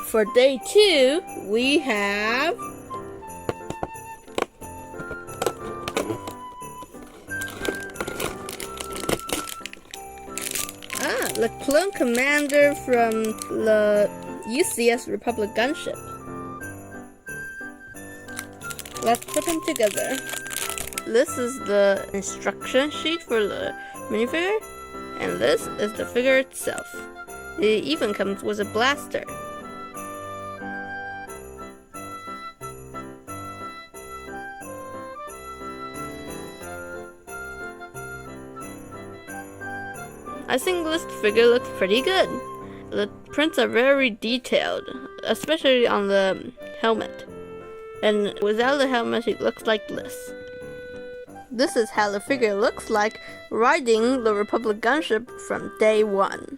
for day 2, we have the clone commander from the UCS Republic Gunship. Let's put them together. This is the instruction sheet for the minifigure, and this is the figure itself. It even comes with a blaster. I think this figure looks pretty good. The prints are very detailed, especially on the helmet. And without the helmet, it looks like this. This is how the figure looks like riding the Republic Gunship from day 1.